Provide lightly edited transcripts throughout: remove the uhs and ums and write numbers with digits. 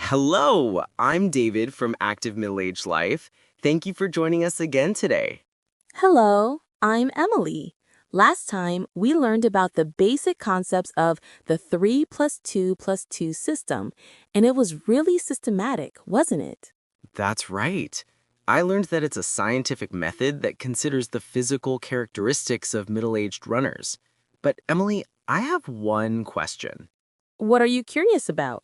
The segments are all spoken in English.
Hello, I'm David from Active Middle Age Life. Thank you for joining us again today. Hello, I'm Emily. Last time, we learned about the basic concepts of the 3 plus 2 plus 2 system, and it was really systematic, wasn't it? That's right. I learned that it's a scientific method that considers the physical characteristics of middle-aged runners. But Emily, I have one question. What are you curious about?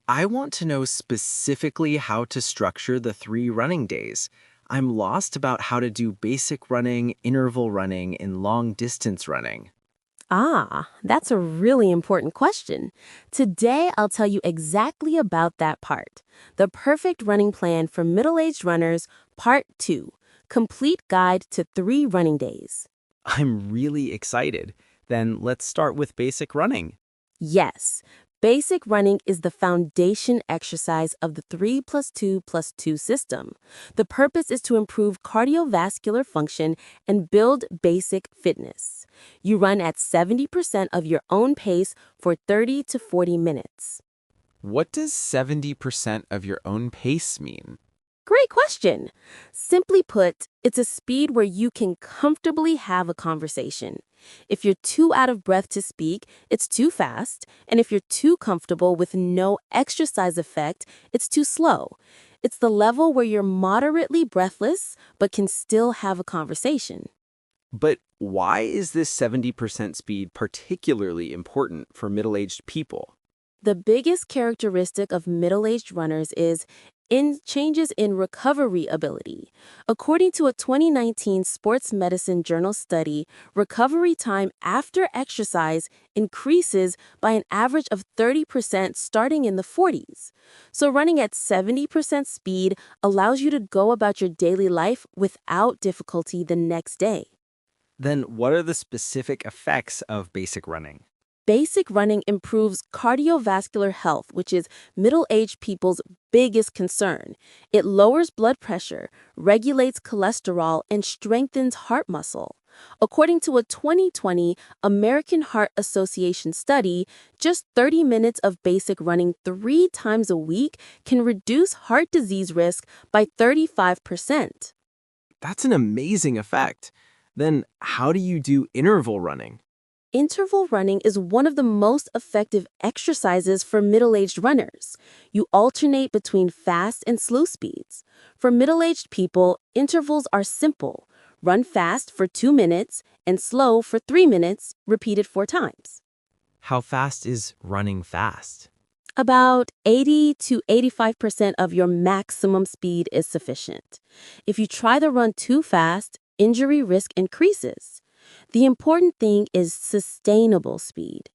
I want to know specifically how to structure the 3 running days. I'm lost about how to do basic running, interval running, and long-distance running. That's a really important question. Today, I'll tell you exactly about that part. The perfect running plan for middle-aged runners, part 2. Complete guide to 3 running days. I'm really excited. Then let's start with basic running. Yes, basic running is the foundation exercise of the 3 plus 2 plus 2 system. The purpose is to improve cardiovascular function and build basic fitness. You run at 70% of your own pace for 30 to 40 minutes. What does 70% of your own pace mean? Great question. Simply put, it's a speed where you can comfortably have a conversation. If you're too out of breath to speak, it's too fast, and if you're too comfortable with no exercise effect, it's too slow. It's the level where you're moderately breathless but can still have a conversation. But why is this 70% speed particularly important for middle-aged people? The biggest characteristic of middle-aged runners is in changes in recovery ability. According to a 2019 Sports Medicine Journal study, recovery time after exercise increases by an average of 30% starting in the 40s. So running at 70% speed allows you to go about your daily life without difficulty the next day. Then what are the specific effects of basic running? Basic running improves cardiovascular health, which is middle-aged people's biggest concern. It lowers blood pressure, regulates cholesterol, and strengthens heart muscle. According to a 2020 American Heart Association study, just 30 minutes of basic running 3 times a week can reduce heart disease risk by 35%. That's an amazing effect. Then how do you do interval running? Interval running is one of the most effective exercises for middle-aged runners. You alternate between fast and slow speeds. For middle-aged people, intervals are simple. Run fast for 2 minutes and slow for 3 minutes, repeated 4 times. How fast is running fast? About 80 to 85% of your maximum speed is sufficient. If you try to run too fast, injury risk increases. The important thing is sustainable speed.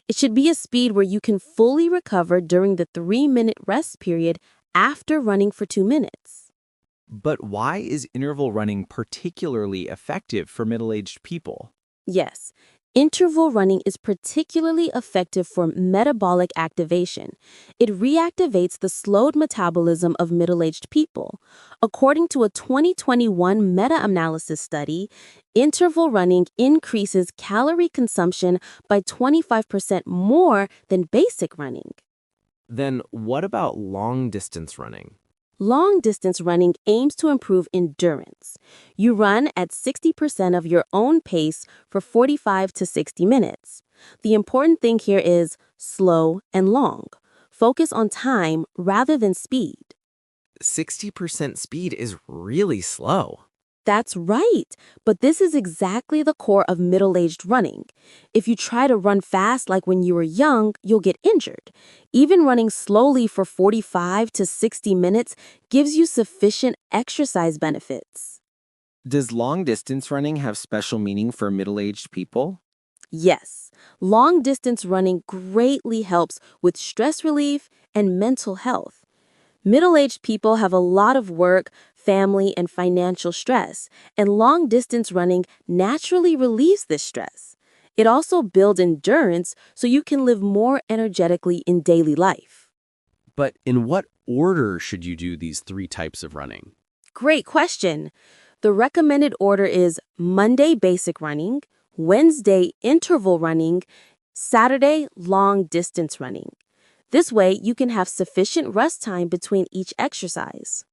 It should be a speed where you can fully recover during the 3-minute rest period after running for 2 minutes. But why is interval running particularly effective for middle-aged people? Yes, interval running is particularly effective for metabolic activation. It reactivates the slowed metabolism of middle-aged people. According to a 2021 meta-analysis study, interval running increases calorie consumption by 25% more than basic running. Then what about long-distance running? Long-distance running aims to improve endurance. You run at 60% of your own pace for 45 to 60 minutes. The important thing here is slow and long. Focus on time rather than speed. 60% speed is really slow. That's right, but this is exactly the core of middle-aged running. If you try to run fast like when you were young, you'll get injured. Even running slowly for 45 to 60 minutes gives you sufficient exercise benefits. Does long-distance running have special meaning for middle-aged people? Yes, long-distance running greatly helps with stress relief and mental health. Middle-aged people have a lot of work, family, and financial stress, and long-distance running naturally relieves this stress. It also builds endurance so you can live more energetically in daily life. But in what order should you do these 3 types of running? Great question. The recommended order is Monday basic running, Wednesday interval running, Saturday long distance running. This way, you can have sufficient rest time between each exercise.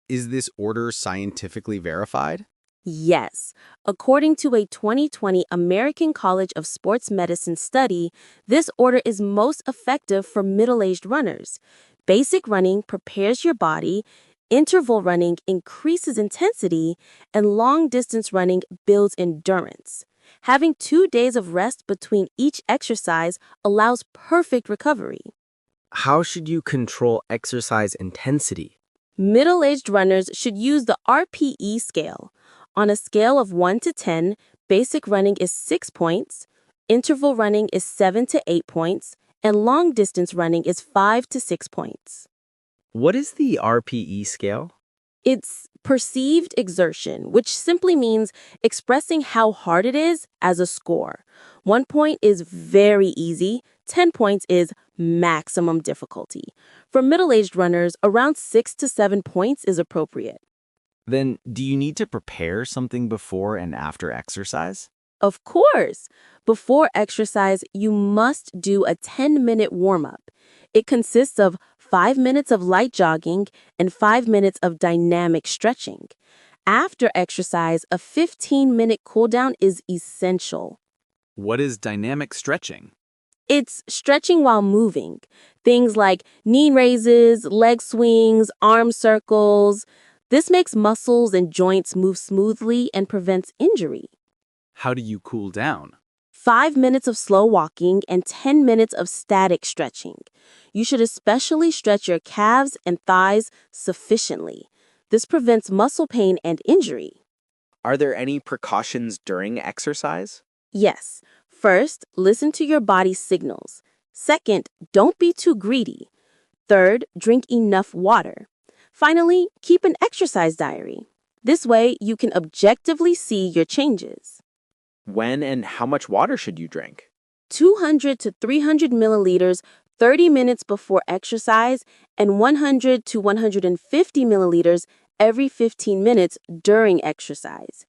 Is this order scientifically verified? Yes. According to a 2020 American College of Sports Medicine study, this order is most effective for middle-aged runners. Basic running prepares your body, interval running increases intensity, and long-distance running builds endurance. Having 2 days of rest between each exercise allows perfect recovery. How should you control exercise intensity? Middle-aged runners should use the RPE scale. On a scale of 1 to 10, basic running is 6 points, interval running is 7 to 8 points, and long-distance running is 5 to 6 points. What is the RPE scale? It's perceived exertion, which simply means expressing how hard it is as a score. 1 point is very easy, 10 points is maximum difficulty. For middle-aged runners, around 6 to 7 points is appropriate. Then, do you need to prepare something before and after exercise? Of course! Before exercise, you must do a 10-minute warm-up. It consists of 5 minutes of light jogging and 5 minutes of dynamic stretching. After exercise, a 15-minute cool-down is essential. What is dynamic stretching? It's stretching while moving. Things like knee raises, leg swings, arm circles. This makes muscles and joints move smoothly and prevents injury. How do you cool down? 5 minutes of slow walking and 10 minutes of static stretching. You should especially stretch your calves and thighs sufficiently. This prevents muscle pain and injury. Are there any precautions during exercise? Yes. First, listen to your body's signals. Second, don't be too greedy. Third, drink enough water. Finally, keep an exercise diary. This way, you can objectively see your changes. When and how much water should you drink? 200 to 300 milliliters 30 minutes before exercise and 100 to 150 milliliters every 15 minutes during exercise.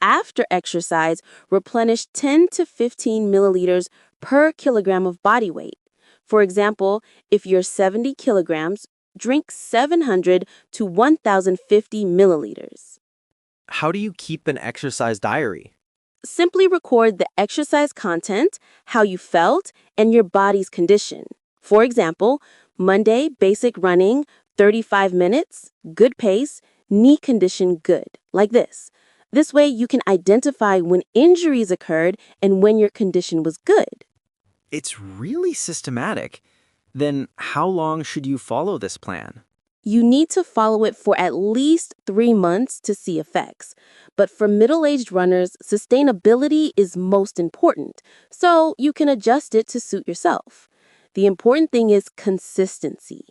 After exercise, replenish 10 to 15 milliliters per kilogram of body weight. For example, if you're 70 kilograms, drink 700 to 1,050 milliliters. How do you keep an exercise diary? Simply record the exercise content, how you felt, and your body's condition. For example, Monday, basic running, 35 minutes, good pace, knee condition good, like this. This way, you can identify when injuries occurred and when your condition was good. It's really systematic. Then how long should you follow this plan? You need to follow it for at least 3 months to see effects. But for middle-aged runners, sustainability is most important, so you can adjust it to suit yourself. The important thing is consistency.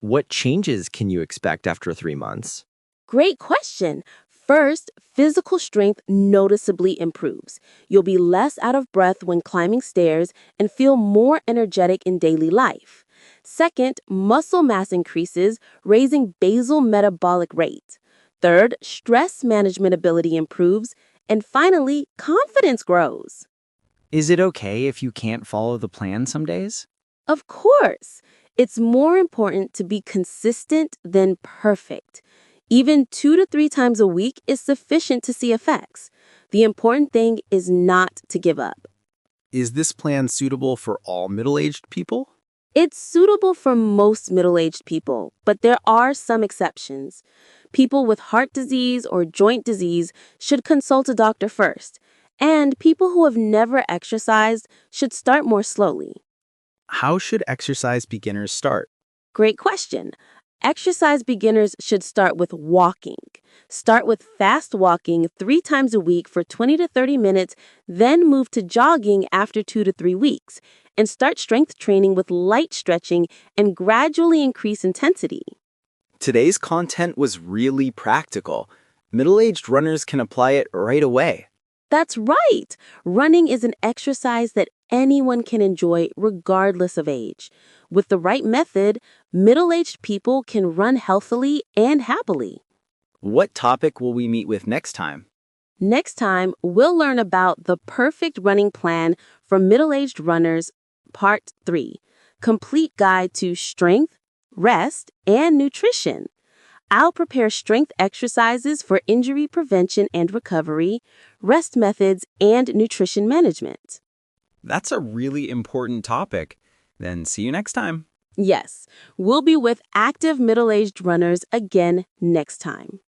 What changes can you expect after 3 months? Great question. First, physical strength noticeably improves. You'll be less out of breath when climbing stairs and feel more energetic in daily life. Second, muscle mass increases, raising basal metabolic rate. Third, stress management ability improves. And finally, confidence grows. Is it okay if you can't follow the plan some days? Of course, it's more important to be consistent than perfect. Even 2 to 3 times a week is sufficient to see effects. The important thing is not to give up. Is this plan suitable for all middle-aged people? It's suitable for most middle-aged people, but there are some exceptions. People with heart disease or joint disease should consult a doctor first, and people who have never exercised should start more slowly. How should exercise beginners start? Great question. Exercise beginners should start with walking. Start with fast walking 3 times a week for 20 to 30 minutes, then move to jogging after 2 to 3 weeks, and start strength training with light stretching and gradually increase intensity. Today's content was really practical. Middle-aged runners can apply it right away. That's right. Running is an exercise that anyone can enjoy regardless of age. With the right method, middle-aged people can run healthily and happily. What topic will we meet with next time? Next time, we'll learn about the perfect running plan for middle-aged runners, Part 3. complete guide to strength, rest, and nutrition. I'll prepare strength exercises for injury prevention and recovery, rest methods, and nutrition management. That's a really important topic. Then see you next time. Yes, we'll be with active middle-aged runners again next time.